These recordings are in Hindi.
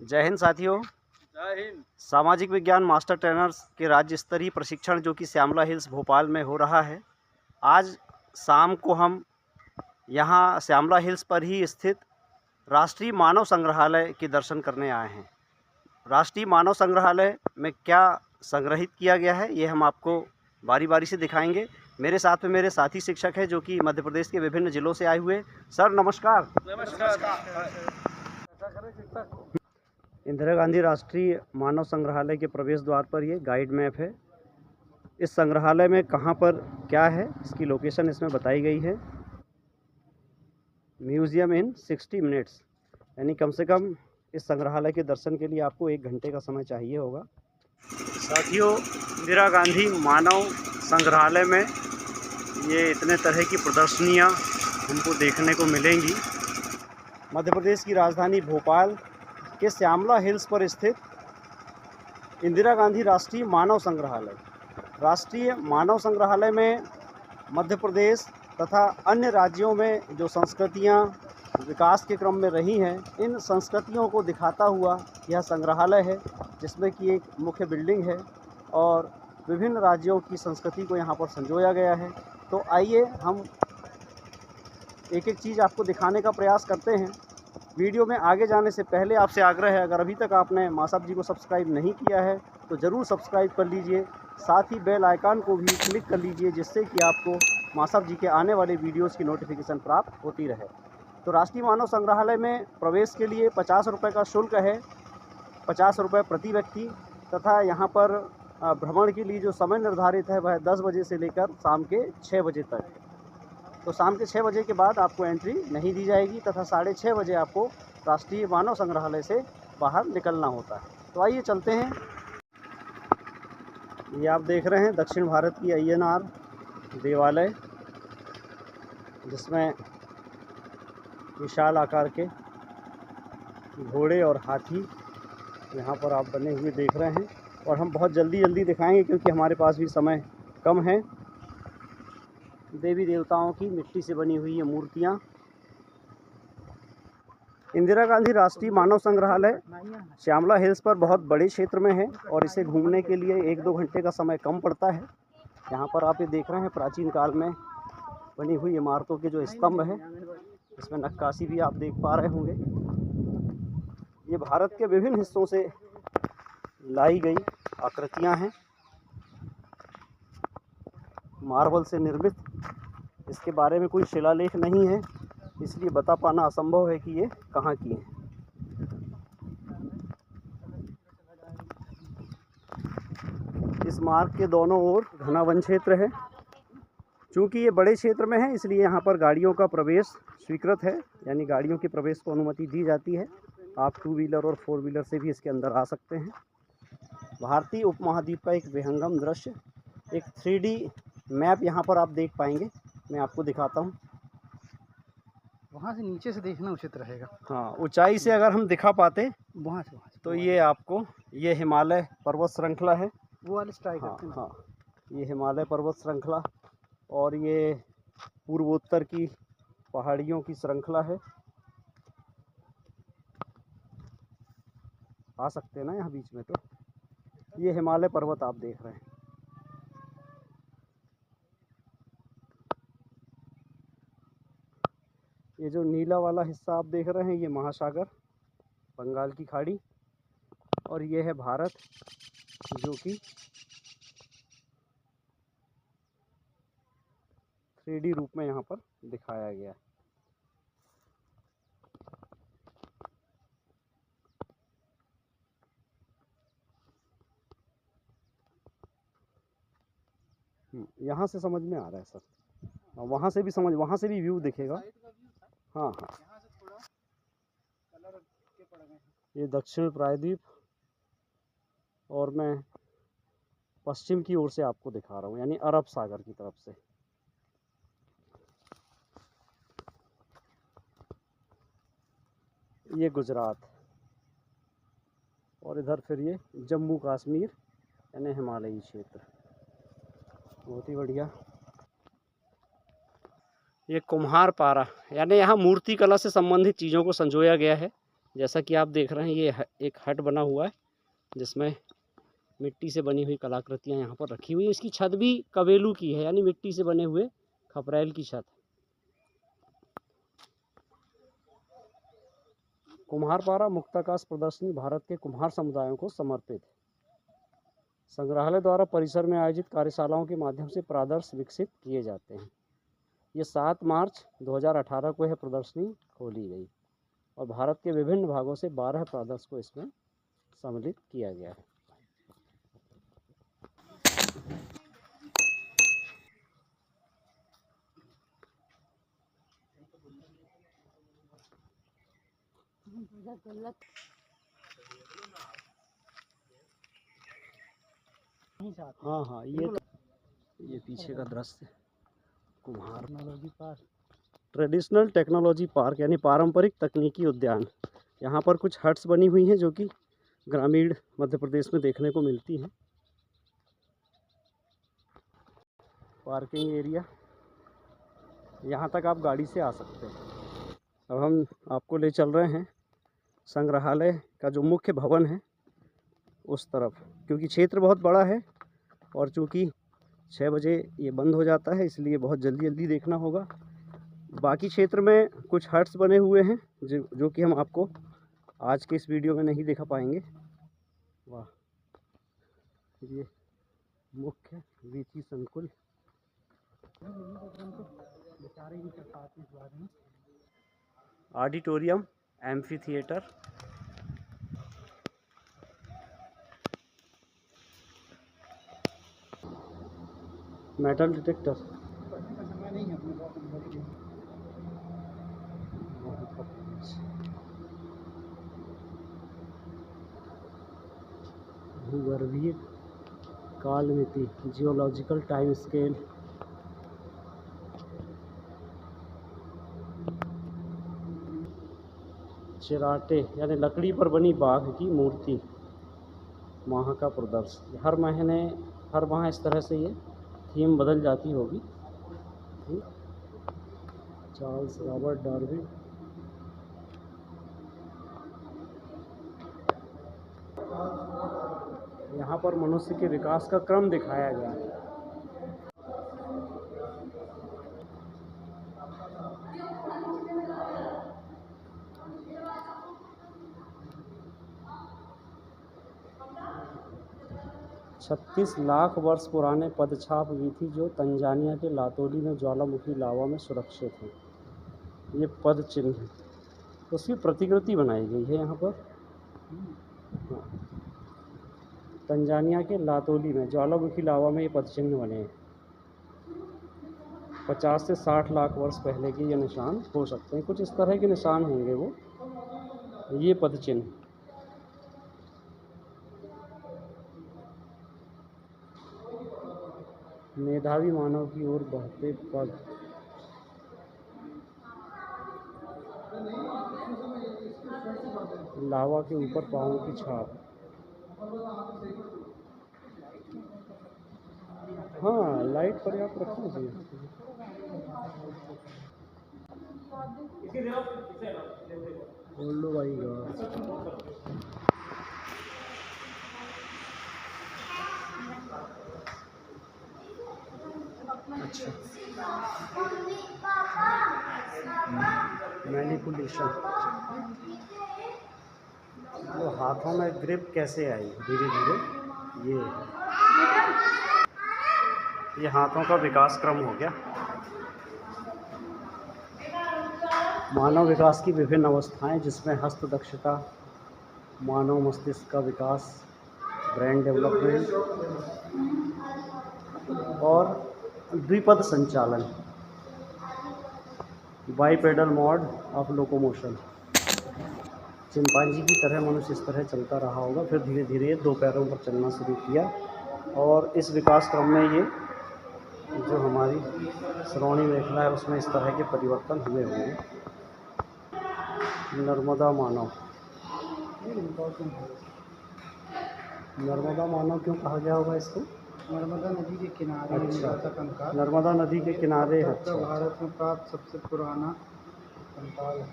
जय हिंद साथियों। जय हिंद। सामाजिक विज्ञान मास्टर ट्रेनर्स के राज्य स्तरीय प्रशिक्षण जो कि श्यामला हिल्स भोपाल में हो रहा है, आज शाम को हम यहाँ श्यामला हिल्स पर ही स्थित राष्ट्रीय मानव संग्रहालय के दर्शन करने आए हैं। राष्ट्रीय मानव संग्रहालय में क्या संग्रहित किया गया है, ये हम आपको बारी बारी से दिखाएंगे। मेरे साथ में मेरे साथी शिक्षक हैं जो कि मध्य प्रदेश के विभिन्न जिलों से आए हुए। सर नमस्कार। इंदिरा गांधी राष्ट्रीय मानव संग्रहालय के प्रवेश द्वार पर ये गाइड मैप है। इस संग्रहालय में कहाँ पर क्या है, इसकी लोकेशन इसमें बताई गई है। म्यूज़ियम इन 60 मिनट्स, यानी कम से कम इस संग्रहालय के दर्शन के लिए आपको 1 घंटे का समय चाहिए होगा। साथियों, इंदिरा गांधी मानव संग्रहालय में ये इतने तरह की प्रदर्शनियाँ हमको देखने को मिलेंगी। मध्य प्रदेश की राजधानी भोपाल के श्यामला हिल्स पर स्थित इंदिरा गांधी राष्ट्रीय मानव संग्रहालय। राष्ट्रीय मानव संग्रहालय में मध्य प्रदेश तथा अन्य राज्यों में जो संस्कृतियां विकास के क्रम में रही हैं, इन संस्कृतियों को दिखाता हुआ यह संग्रहालय है, जिसमें कि एक मुख्य बिल्डिंग है और विभिन्न राज्यों की संस्कृति को यहाँ पर संजोया गया है। तो आइए हम एक एक चीज़ आपको दिखाने का प्रयास करते हैं। वीडियो में आगे जाने से पहले आपसे आग्रह है, अगर अभी तक आपने मां साहब जी को सब्सक्राइब नहीं किया है तो ज़रूर सब्सक्राइब कर लीजिए। साथ ही बेल आइकन को भी क्लिक कर लीजिए, जिससे कि आपको मां साहब जी के आने वाले वीडियोस की नोटिफिकेशन प्राप्त होती रहे। तो राष्ट्रीय मानव संग्रहालय में प्रवेश के लिए 50 रुपये का शुल्क है, 50 रुपये प्रति व्यक्ति। तथा यहाँ पर भ्रमण के लिए जो समय निर्धारित है वह 10 बजे से लेकर शाम के 6 बजे तक। तो शाम के 6 बजे के बाद आपको एंट्री नहीं दी जाएगी तथा 6:30 बजे आपको राष्ट्रीय मानव संग्रहालय से बाहर निकलना होता है। तो आइए चलते हैं। ये आप देख रहे हैं दक्षिण भारत की INR देवालय, जिसमें विशाल आकार के घोड़े और हाथी यहाँ पर आप बने हुए देख रहे हैं। और हम बहुत जल्दी दिखाएंगे क्योंकि हमारे पास भी समय कम है। देवी देवताओं की मिट्टी से बनी हुई ये मूर्तियाँ। इंदिरा गांधी राष्ट्रीय मानव संग्रहालय श्यामला हिल्स पर बहुत बड़े क्षेत्र में है और इसे घूमने के लिए 1-2 घंटे का समय कम पड़ता है। यहाँ पर आप ये देख रहे हैं प्राचीन काल में बनी हुई इमारतों के जो स्तंभ हैं, इसमें नक्काशी भी आप देख पा रहे होंगे। ये भारत के विभिन्न हिस्सों से लाई गई आकृतियाँ हैं, मार्बल से निर्मित। इसके बारे में कोई शिलालेख नहीं है, इसलिए बता पाना असंभव है कि ये कहाँ की हैं। इस मार्ग के दोनों ओर घना वन क्षेत्र है। चूँकि ये बड़े क्षेत्र में है, इसलिए यहाँ पर गाड़ियों का प्रवेश स्वीकृत है, यानी गाड़ियों के प्रवेश को अनुमति दी जाती है। आप 2 व्हीलर और 4 व्हीलर से भी इसके अंदर आ सकते हैं। भारतीय उपमहाद्वीप का एक विहंगम दृश्य, एक 3D मैप यहाँ पर आप देख पाएंगे। मैं आपको दिखाता हूँ। वहाँ से नीचे से देखना उचित रहेगा। हाँ, ऊंचाई से अगर हम दिखा पाते वहाँ से तो ये आपको ये हिमालय पर्वत श्रृंखला है। वो वाले स्ट्राइक हाँ करते हैं। हाँ, ये हिमालय पर्वत श्रृंखला और ये पूर्वोत्तर की पहाड़ियों की श्रृंखला है। आ सकते हैं ना यहाँ बीच में। तो ये हिमालय पर्वत आप देख रहे हैं। ये जो नीला वाला हिस्सा आप देख रहे हैं, ये महासागर, बंगाल की खाड़ी। और ये है भारत, जो कि 3D रूप में यहाँ पर दिखाया गया है। यहाँ से समझ में आ रहा है सर, वहाँ से भी वहाँ से भी व्यू दिखेगा। हाँ हाँ, ये दक्षिण प्रायद्वीप और मैं पश्चिम की ओर से आपको दिखा रहा हूँ, यानी अरब सागर की तरफ से। ये गुजरात और इधर फिर ये जम्मू कश्मीर, यानी हिमालयी क्षेत्र। बहुत ही बढ़िया। ये कुम्हार पारा, यानी यहाँ मूर्ति कला से संबंधित चीज़ों को संजोया गया है। जैसा कि आप देख रहे हैं ये एक हट बना हुआ है जिसमें मिट्टी से बनी हुई कलाकृतियाँ यहाँ पर रखी हुई हैं। इसकी छत भी कबेलू की है, यानी मिट्टी से बने हुए खपरेल की छत। कुम्हारपारा मुक्ताकाश प्रदर्शनी भारत के कुम्हार समुदायों को समर्पित है। संग्रहालय द्वारा परिसर में आयोजित कार्यशालाओं के माध्यम से प्रादर्श विकसित किए जाते हैं। ये 7 मार्च 2018 को यह प्रदर्शनी खोली गई और भारत के विभिन्न भागों से 12 प्रादर्श को इसमें सम्मिलित किया गया है। हाँ हाँ, ये पीछे का दृश्य कुम्हार ट्रेडिशनल टेक्नोलॉजी पार्क यानी पारंपरिक तकनीकी उद्यान। यहाँ पर कुछ हट्स बनी हुई हैं जो कि ग्रामीण मध्य प्रदेश में देखने को मिलती हैं। पार्किंग एरिया, यहाँ तक आप गाड़ी से आ सकते हैं। अब हम आपको ले चल रहे हैं संग्रहालय का जो मुख्य भवन है उस तरफ, क्योंकि क्षेत्र बहुत बड़ा है और चूँकि 6 बजे ये बंद हो जाता है इसलिए बहुत जल्दी देखना होगा। बाकी क्षेत्र में कुछ हट्स बने हुए हैं जो कि हम आपको आज के इस वीडियो में नहीं दिखा पाएंगे। वाह, ये मुख्य वीथी संकुल auditorium, amphi theatre, metal detector, भूगर्भीय कालमिति, जियोलॉजिकल टाइम स्केल, चिराटे यानी लकड़ी पर बनी बाघ की मूर्ति, माह का प्रदर्शन। हर माह इस तरह से ये थीम बदल जाती होगी। चार्ल्स रॉबर्ट डार्विन, यहाँ पर मनुष्य के विकास का क्रम दिखाया गया है। छत्तीस लाख वर्ष पुराने पदछाप वीथी जो तंजानिया के लातोली में ज्वालामुखी लावा में सुरक्षित हैं। ये पद चिन्ह है, उसकी प्रतिकृति बनाई गई है यहाँ पर। हाँ, तंजानिया के लातोली में ज्वालामुखी लावा में ये पद चिन्ह बने हैं। 50 से 60 लाख वर्ष पहले के ये निशान हो सकते हैं, कुछ इस तरह के निशान होंगे वो, ये पद चिन्ह। मेधावी मानव की ओर बढ़ते पद, लावा के ऊपर पाँव की छाप। हाँ, लाइट पर्याप्त रखनी चाहिए। ओल्डो भाई अच्छा, मैनिपुलेशन, वो हाथों में ग्रिप कैसे आई धीरे धीरे, ये हाथों का विकास क्रम हो गया। मानव विकास की विभिन्न अवस्थाएं जिसमें हस्त दक्षता, मानव मस्तिष्क का विकास, ब्रेन डेवलपमेंट और द्विपद संचालन, bipedal mode of locomotion. Chimpanzee की तरह मनुष्य इस तरह चलता रहा होगा, फिर धीरे धीरे 2 पैरों पर चलना शुरू किया और इस विकास क्रम में ये जो हमारी श्रोणी मेखला है उसमें इस तरह के परिवर्तन हुए होंगे। नर्मदा मानव, नर्मदा मानव क्यों कहा गया होगा इसको? नर्मदा नदी के किनारे। अच्छा, नर्मदा नदी के किनारे है। भारत में प्राप्त सबसे पुराना कंकाल है।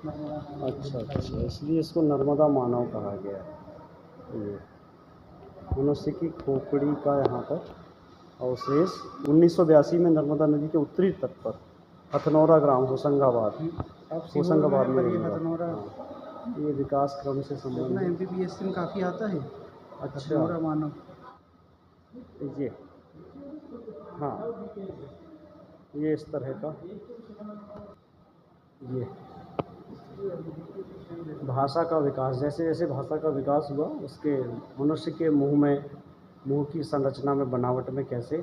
नर्मदा। अच्छा, इसलिए इसको नर्मदा मानव कहा गया है। ये मनुष्य की खोपड़ी का यहाँ पर अवशेष 1982 में नर्मदा नदी के उत्तरी तट पर हथनौरा ग्राम होशंगाबाद अब होशंगाबाद में ये मिला। हथनौरा हाँ, ये विकास क्रम से अपना संबंधित। MPPS में काफ़ी आता है। अच्छा, हथनौरा मानव। ये हाँ, ये इस तरह का ये भाषा का विकास, जैसे जैसे भाषा का विकास हुआ उसके मनुष्य के मुंह की संरचना में, बनावट में कैसे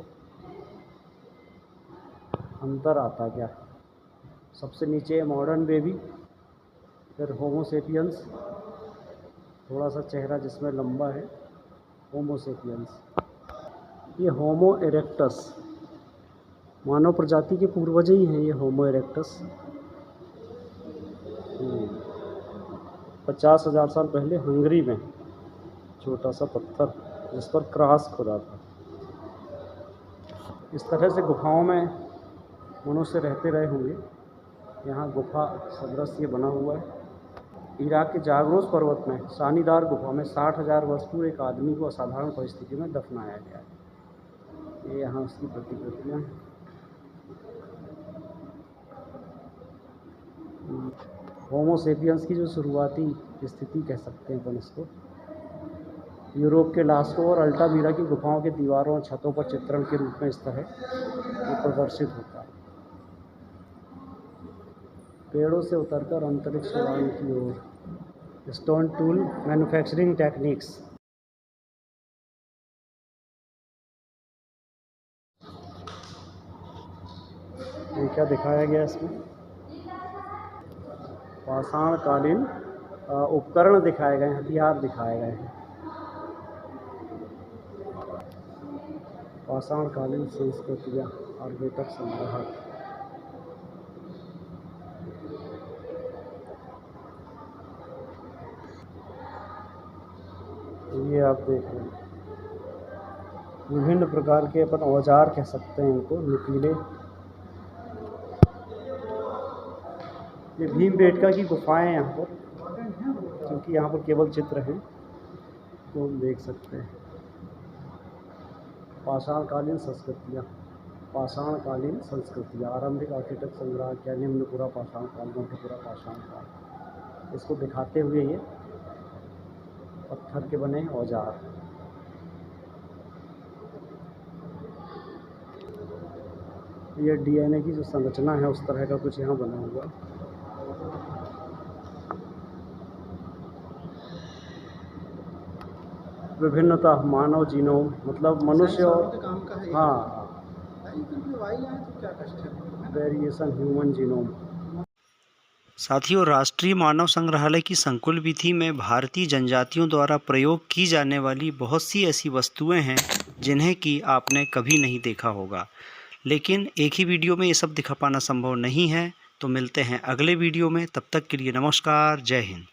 अंतर आता गया। सबसे नीचे मॉडर्न बेबी, फिर होमो सेपियंस, थोड़ा सा चेहरा जिसमें लंबा है, होमो सेपियंस। ये होमो इरेक्टस, मानव प्रजाति के पूर्वज ही हैं ये होमो इरेक्टस। 50,000 साल पहले हंगरी में छोटा सा पत्थर जिस पर क्रॉस खुदा था। इस तरह से गुफाओं में मनुष्य रहते रहे होंगे। यहाँ गुफा सदृश ये बना हुआ है। इराक के जागरोस पर्वत में शानीदार गुफा में 60,000 वर्ष पूर्व एक आदमी को असाधारण परिस्थिति में दफनाया गया है। ये यहाँ उसकी प्रतिकृतियाँ हैं। होमो सेपियंस की जो शुरुआती स्थिति कह सकते हैं अपन इसको, यूरोप के लास्को और अल्टामीरा की गुफाओं के दीवारों और छतों पर चित्रण के रूप में इस तरह ये प्रदर्शित होता है। पेड़ों से उतरकर अंतरिक्ष उड़ान की ओर, स्टोन टूल मैन्युफैक्चरिंग टेक्निक्स। ये क्या दिखाया गया इसमें? पाषाणकालीन उपकरण दिखाए गए हैं, हथियार दिखाए गए हैं। पाषाणकालीन संस्कृतियाँ, आर्गेटक संग्रह। ये आप देख रहे हैं विभिन्न प्रकार के अपन औजार कह सकते हैं इनको, नुकीले। ये भीमबेटका की गुफाएं यहाँ पर, क्योंकि यहाँ पर केवल चित्र हैं तो हम देख सकते हैं। पाषाणकालीन संस्कृतियाँ, आरंभिक आर्किटेक्ट संग्रह क्या, निम्नपुरा पाषाण काल, मध्यपुरा पाषाण काल, इसको दिखाते हुए ये पत्थर के बने औजार। ये DNA की जो संरचना है उस तरह का कुछ यहाँ बना हुआ। विभिन्नता, मानव जीनोम, मतलब मनुष्य और हाँ, वेरिएशन ह्यूमन जीनोम। साथियों, राष्ट्रीय मानव संग्रहालय की संकुल विधि में भारतीय जनजातियों द्वारा प्रयोग की जाने वाली बहुत सी ऐसी वस्तुएं हैं जिन्हें कि आपने कभी नहीं देखा होगा, लेकिन एक ही वीडियो में ये सब दिखा पाना संभव नहीं है। तो मिलते हैं अगले वीडियो में, तब तक के लिए नमस्कार, जय हिंद।